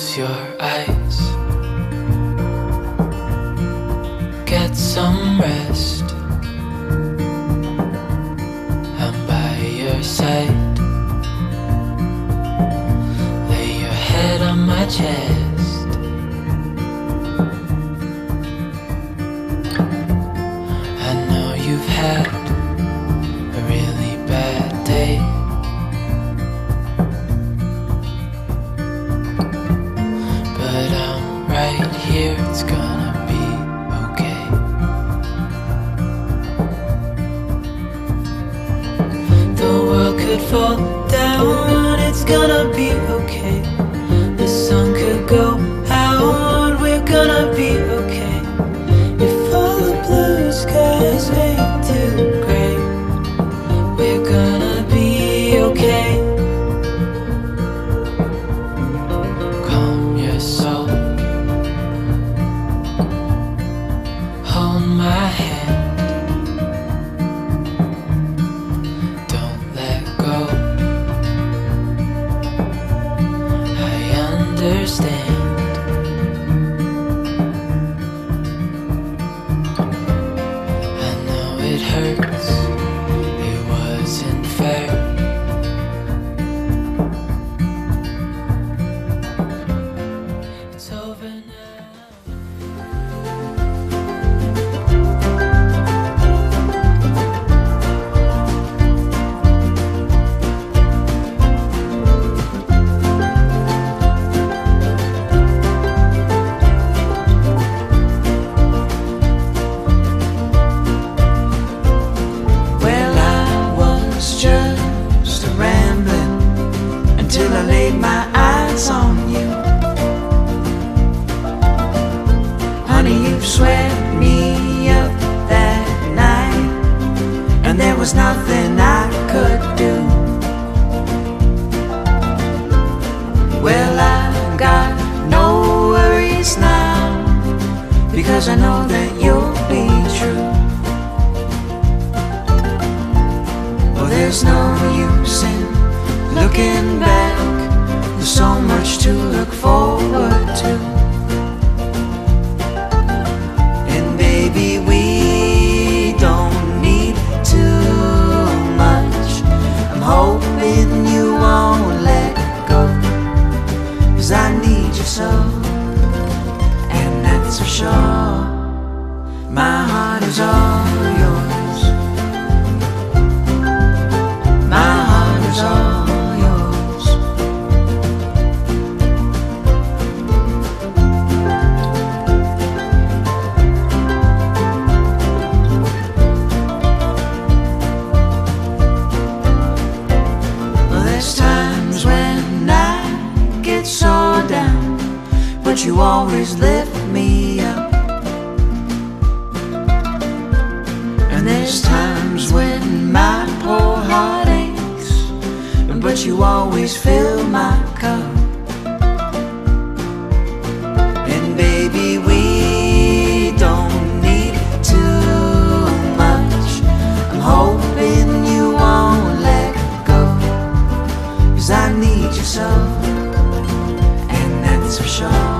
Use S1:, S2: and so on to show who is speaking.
S1: Close your eyes, get some rest. I'm by your side. Lay your head on my chest. I know you've had a really bad day, but I'm right here, it's gonna be okay. The world could fall down, it's gonna be okay. The sun could go out, we're gonna be okay. If all the blue skies ain't too gray, we're gonna be okay. Calm your soul, hold my hand, don't let go. I understand. I know it hurts, it wasn't fair. It's over now.
S2: Well, I was just a rambling until I laid my eyes on you. Honey, you swept me up that night, and there was nothing I could do. Well, I got no worries now, because I know that you'll be true. Well, there's no use in looking back, there's so much to look forward to. And baby, we don't need too much. I'm hoping you won't let go, 'cause I need you so, and that's for sure. My heart is all yours. My heart is all yours. Well, there's times when I get so down, but you always lift me up. And there's times when my poor heart aches, but you always fill my cup. And baby, we don't need too much. I'm hoping you won't let go, 'cause I need you so, and that's for sure.